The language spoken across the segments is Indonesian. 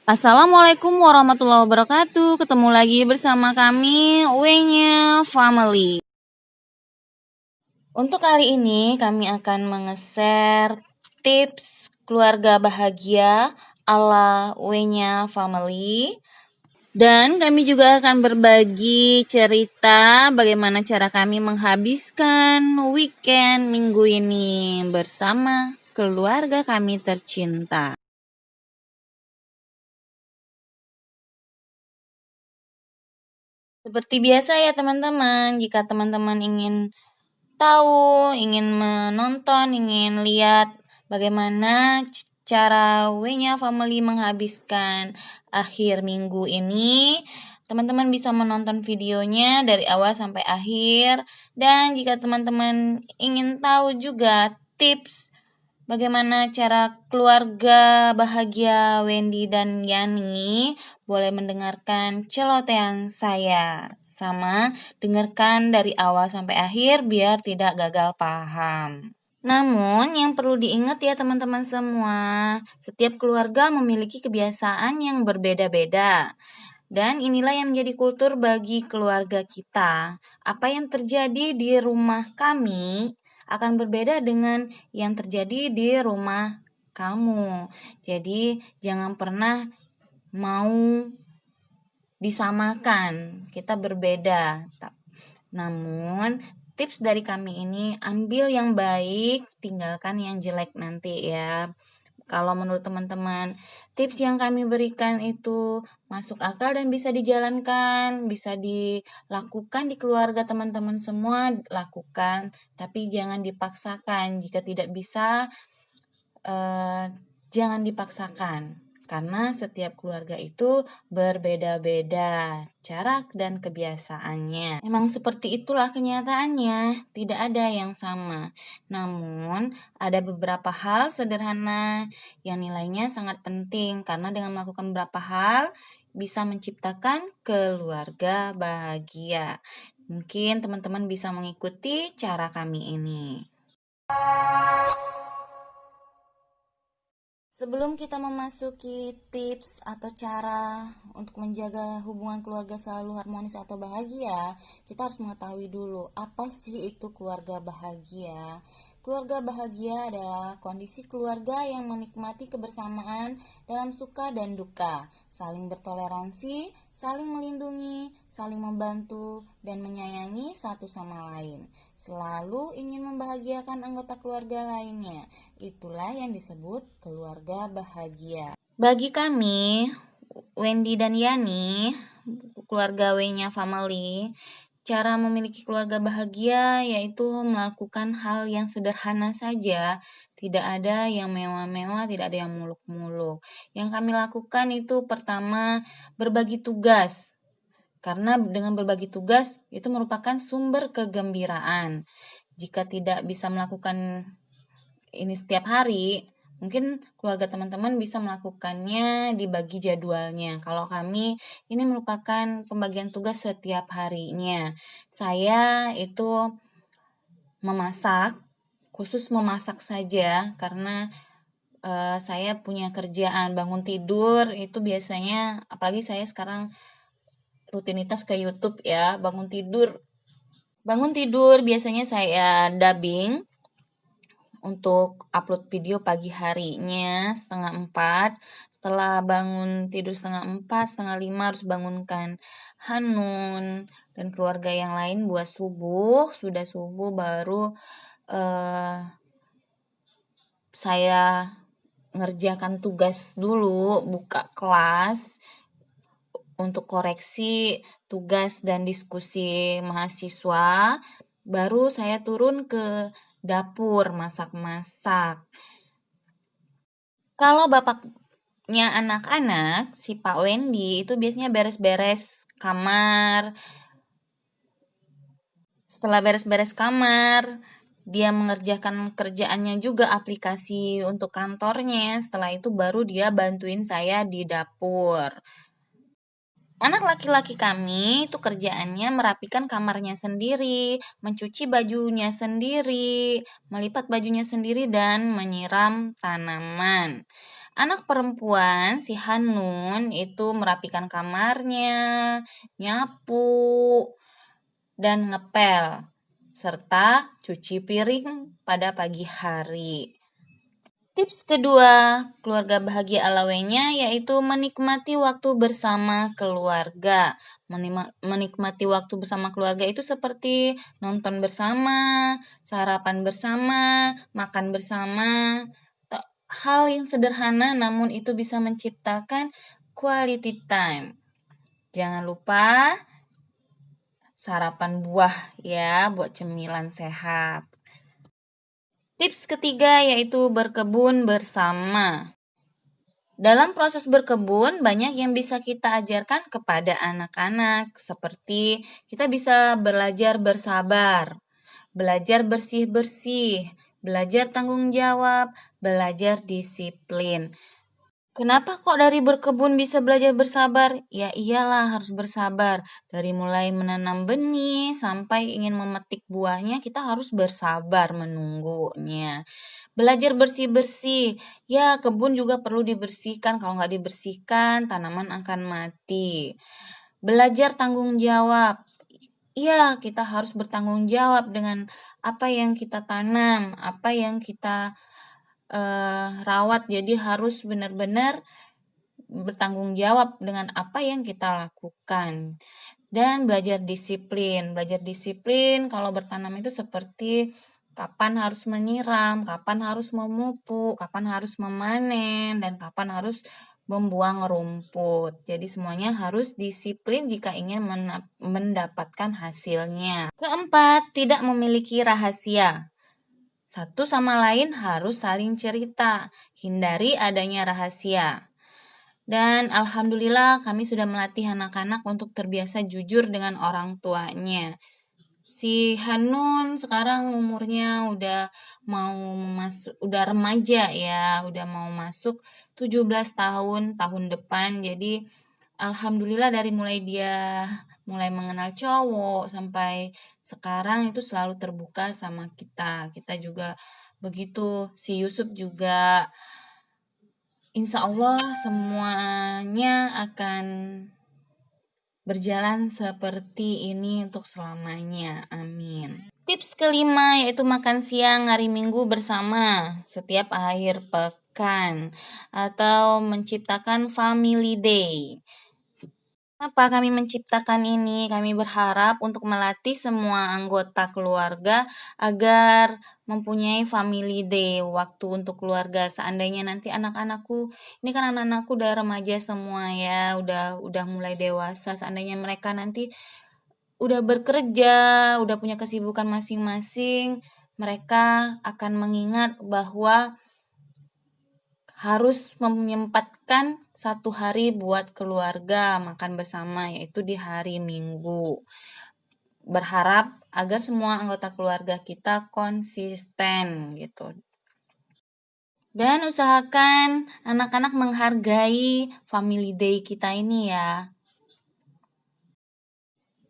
Assalamualaikum warahmatullahi wabarakatuh. Ketemu lagi bersama kami, Wenya Family. Untuk kali ini kami akan menge-share tips keluarga bahagia ala Wenya Family. Dan kami juga akan berbagi cerita bagaimana cara kami menghabiskan weekend minggu ini bersama keluarga kami tercinta. Seperti biasa ya teman-teman, jika teman-teman ingin tahu, ingin menonton, ingin lihat bagaimana cara Wenya Family menghabiskan akhir minggu ini, teman-teman bisa menonton videonya dari awal sampai akhir. Dan jika teman-teman ingin tahu juga tips bagaimana cara keluarga bahagia Wendy dan Yani, boleh mendengarkan celotehan saya. Sama dengarkan dari awal sampai akhir biar tidak gagal paham. Namun yang perlu diingat ya teman-teman semua, setiap keluarga memiliki kebiasaan yang berbeda-beda. Dan inilah yang menjadi kultur bagi keluarga kita. Apa yang terjadi di rumah kami akan berbeda dengan yang terjadi di rumah kamu. Jadi jangan pernah mau disamakan, kita berbeda. Namun tips dari kami ini, ambil yang baik, tinggalkan yang jelek nanti ya. Kalau menurut teman-teman, tips yang kami berikan itu masuk akal dan bisa dijalankan, bisa dilakukan di keluarga teman-teman semua, lakukan, tapi jangan dipaksakan. Jika tidak bisa, jangan dipaksakan. Karena setiap keluarga itu berbeda-beda cara dan kebiasaannya. Memang seperti itulah kenyataannya, tidak ada yang sama. Namun, ada beberapa hal sederhana yang nilainya sangat penting karena dengan melakukan beberapa hal bisa menciptakan keluarga bahagia. Mungkin teman-teman bisa mengikuti cara kami ini. Sebelum kita memasuki tips atau cara untuk menjaga hubungan keluarga selalu harmonis atau bahagia, kita harus mengetahui dulu apa sih itu keluarga bahagia. Keluarga bahagia adalah kondisi keluarga yang menikmati kebersamaan dalam suka dan duka, saling bertoleransi, saling melindungi, saling membantu, dan menyayangi satu sama lain. Selalu ingin membahagiakan anggota keluarga lainnya. Itulah yang disebut keluarga bahagia. Bagi kami, Wendy dan Yani, keluarga Wenya Family, cara memiliki keluarga bahagia yaitu melakukan hal yang sederhana saja. Tidak ada yang mewah-mewah, tidak ada yang muluk-muluk. Yang kami lakukan itu pertama, berbagi tugas. Karena dengan berbagi tugas itu merupakan sumber kegembiraan. Jika tidak bisa melakukan ini setiap hari, mungkin keluarga teman-teman bisa melakukannya dibagi jadwalnya. Kalau kami ini merupakan pembagian tugas setiap harinya. Saya itu memasak, khusus memasak saja karena saya punya kerjaan bangun tidur itu biasanya, apalagi saya sekarang rutinitas ke YouTube ya, bangun tidur biasanya saya dubbing untuk upload video pagi harinya 3:30. Setelah bangun tidur 3:30, 4:30 harus bangunkan Hanun dan keluarga yang lain buat subuh. Sudah subuh baru saya ngerjakan tugas dulu, buka kelas untuk koreksi tugas dan diskusi mahasiswa, baru saya turun ke dapur masak-masak. Kalau bapaknya anak-anak, si Pak Wendy itu biasanya beres-beres kamar. Setelah beres-beres kamar, dia mengerjakan kerjaannya juga, aplikasi untuk kantornya. Setelah itu baru dia bantuin saya di dapur. Anak laki-laki kami itu kerjaannya merapikan kamarnya sendiri, mencuci bajunya sendiri, melipat bajunya sendiri, dan menyiram tanaman. Anak perempuan si Hanun itu merapikan kamarnya, nyapu, dan ngepel, serta cuci piring pada pagi hari. Tips kedua, keluarga bahagia alawenya yaitu menikmati waktu bersama keluarga. Menikmati waktu bersama keluarga itu seperti nonton bersama, sarapan bersama, makan bersama. Hal yang sederhana namun itu bisa menciptakan quality time. Jangan lupa sarapan buah ya buat cemilan sehat. Tips ketiga yaitu berkebun bersama. Dalam proses berkebun, banyak yang bisa kita ajarkan kepada anak-anak, seperti kita bisa belajar bersabar, belajar bersih-bersih, belajar tanggung jawab, belajar disiplin. Kenapa kok dari berkebun bisa belajar bersabar? Ya iyalah harus bersabar. Dari mulai menanam benih sampai ingin memetik buahnya, kita harus bersabar menunggunya. Belajar bersih-bersih. Ya, kebun juga perlu dibersihkan. Kalau nggak dibersihkan, tanaman akan mati. Belajar tanggung jawab. Ya, kita harus bertanggung jawab dengan apa yang kita tanam, apa yang kita rawat. Jadi harus benar-benar bertanggung jawab dengan apa yang kita lakukan. Dan belajar disiplin. Belajar disiplin kalau bertanam itu seperti kapan harus menyiram, kapan harus memupuk, kapan harus memanen, dan kapan harus membuang rumput. Jadi semuanya harus disiplin jika ingin mendapatkan hasilnya. Keempat, tidak memiliki rahasia. Satu sama lain harus saling cerita, hindari adanya rahasia. Dan alhamdulillah kami sudah melatih anak-anak untuk terbiasa jujur dengan orang tuanya. Si Hanun sekarang umurnya udah remaja ya, udah mau masuk 17 tahun depan. Jadi alhamdulillah dari mulai dia mulai mengenal cowok sampai sekarang itu selalu terbuka sama kita. Kita juga begitu. Si Yusuf juga insya Allah semuanya akan berjalan seperti ini untuk selamanya. Amin. Tips kelima yaitu makan siang hari Minggu bersama setiap akhir pekan atau menciptakan family day. Kenapa kami menciptakan ini? Kami berharap untuk melatih semua anggota keluarga agar mempunyai family day, waktu untuk keluarga. Seandainya nanti anak-anakku, ini kan anak-anakku udah remaja semua ya, udah mulai dewasa. Seandainya mereka nanti udah bekerja, udah punya kesibukan masing-masing, mereka akan mengingat bahwa harus menyempatkan satu hari buat keluarga makan bersama, yaitu di hari Minggu. Berharap agar semua anggota keluarga kita konsisten gitu. Dan usahakan anak-anak menghargai family day kita ini ya.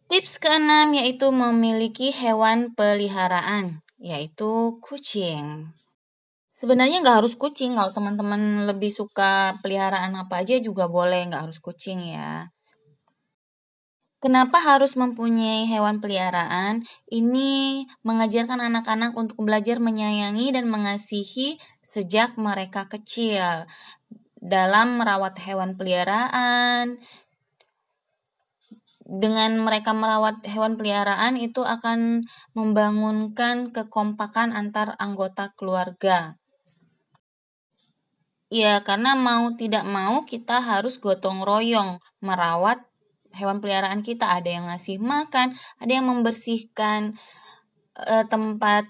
Tips keenam yaitu memiliki hewan peliharaan, yaitu kucing. Sebenarnya nggak harus kucing, kalau teman-teman lebih suka peliharaan apa aja juga boleh, nggak harus kucing ya. Kenapa harus mempunyai hewan peliharaan? Ini mengajarkan anak-anak untuk belajar menyayangi dan mengasihi sejak mereka kecil. Dalam merawat hewan peliharaan, dengan mereka merawat hewan peliharaan itu akan membangunkan kekompakan antar anggota keluarga. Ya, karena mau tidak mau kita harus gotong royong merawat hewan peliharaan kita. Ada yang ngasih makan, ada yang membersihkan tempat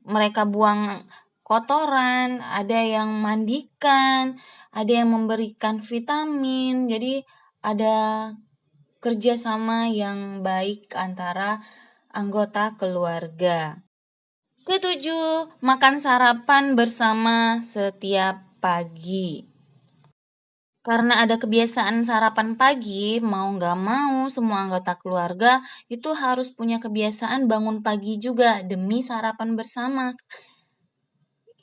mereka buang kotoran, ada yang mandikan, ada yang memberikan vitamin. Jadi ada kerjasama yang baik antara anggota keluarga. Ketujuh, makan sarapan bersama setiap pagi. Karena ada kebiasaan sarapan pagi, mau nggak mau semua anggota keluarga itu harus punya kebiasaan bangun pagi juga demi sarapan bersama.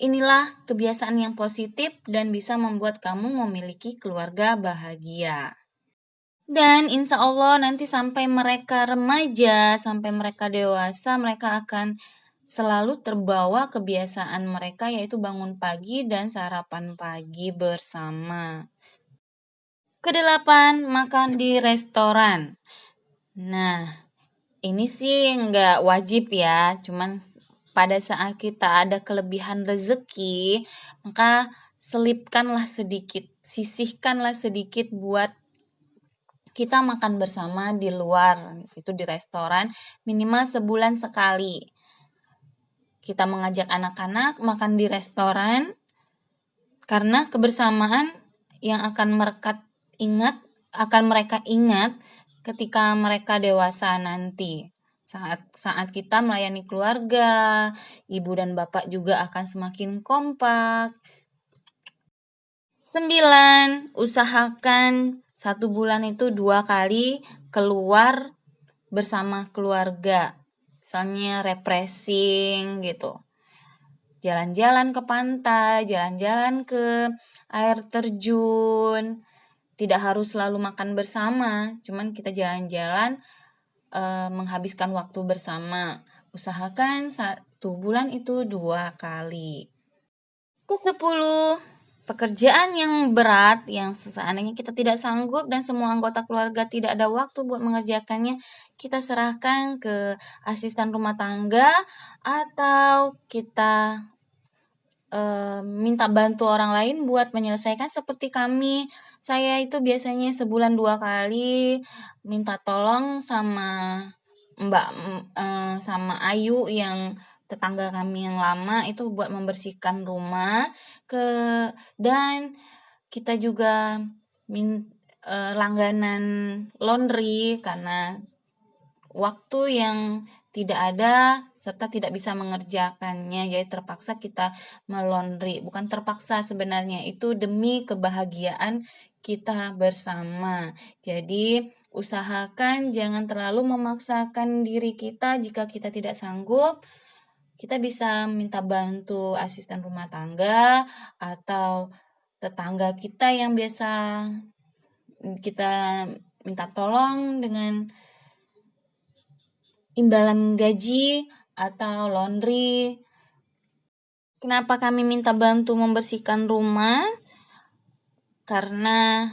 Inilah kebiasaan yang positif dan bisa membuat kamu memiliki keluarga bahagia. Dan insya Allah nanti sampai mereka remaja, sampai mereka dewasa, mereka akan selalu terbawa kebiasaan mereka, yaitu bangun pagi dan sarapan pagi bersama. Kedelapan, makan di restoran. Nah, ini sih nggak wajib ya, cuman pada saat kita ada kelebihan rezeki, maka selipkanlah sedikit, sisihkanlah sedikit buat kita makan bersama di luar, itu di restoran, minimal sebulan sekali. Kita mengajak anak-anak makan di restoran, karena kebersamaan yang akan mereka ingat ketika mereka dewasa nanti. Saat kita melayani keluarga, ibu dan bapak juga akan semakin kompak. 9. Usahakan 1 bulan itu 2 kali keluar bersama keluarga. Misalnya refreshing gitu. Jalan-jalan ke pantai, jalan-jalan ke air terjun. Tidak harus selalu makan bersama, cuman kita jalan-jalan menghabiskan waktu bersama. Usahakan 1 bulan itu 2 kali. Ke-10, pekerjaan yang berat yang seandainya kita tidak sanggup dan semua anggota keluarga tidak ada waktu buat mengerjakannya, kita serahkan ke asisten rumah tangga atau kita minta bantu orang lain buat menyelesaikan. Seperti kami, saya itu biasanya sebulan 2 kali minta tolong sama sama Ayu yang tetangga kami yang lama itu buat membersihkan rumah dan kita juga langganan laundry karena waktu yang tidak ada serta tidak bisa mengerjakannya, jadi terpaksa kita melondri. Bukan terpaksa sebenarnya, itu demi kebahagiaan kita bersama. Jadi usahakan jangan terlalu memaksakan diri kita. Jika kita tidak sanggup, kita bisa minta bantu asisten rumah tangga atau tetangga kita yang biasa kita minta tolong dengan imbalan gaji atau laundry. Kenapa kami minta bantu membersihkan rumah? Karena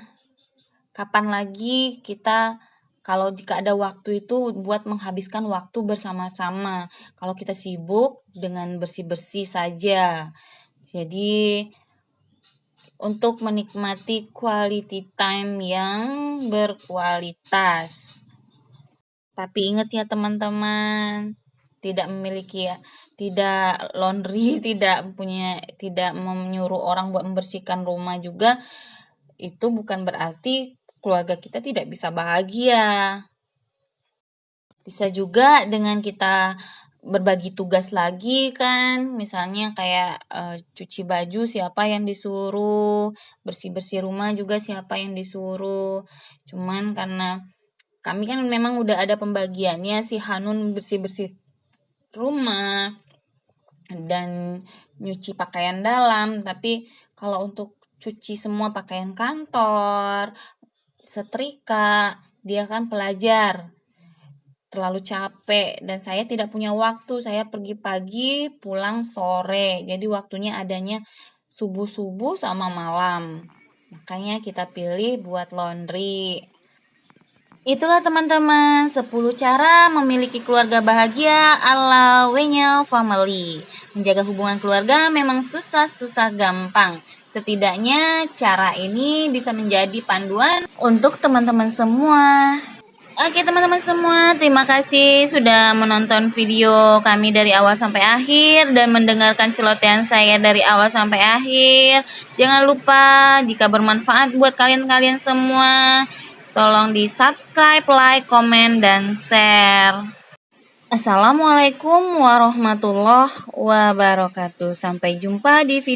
kapan lagi kita kalau jika ada waktu itu buat menghabiskan waktu bersama-sama. Kalau kita sibuk dengan bersih-bersih saja. Jadi untuk menikmati quality time yang berkualitas. Tapi ingat ya teman-teman, tidak laundry, tidak menyuruh orang buat membersihkan rumah juga, itu bukan berarti keluarga kita tidak bisa bahagia. Bisa juga dengan kita berbagi tugas lagi kan, misalnya kayak cuci baju siapa yang disuruh, bersih-bersih rumah juga siapa yang disuruh. Cuman karena kami kan memang udah ada pembagiannya, si Hanun bersih-bersih rumah dan nyuci pakaian dalam, tapi kalau untuk cuci semua pakaian kantor, setrika, dia kan pelajar, terlalu capek dan saya tidak punya waktu, saya pergi pagi pulang sore, jadi waktunya adanya subuh-subuh sama malam, makanya kita pilih buat laundry. Itulah teman-teman 10 cara memiliki keluarga bahagia ala Wenyel Family. Menjaga hubungan keluarga memang susah gampang. Setidaknya cara ini bisa menjadi panduan untuk teman-teman semua. Oke teman-teman semua, terima kasih sudah menonton video kami dari awal sampai akhir dan mendengarkan celotehan saya dari awal sampai akhir. Jangan lupa jika bermanfaat buat kalian-kalian semua, tolong di subscribe, like, komen, dan share. Assalamualaikum warahmatullahi wabarakatuh. Sampai jumpa di video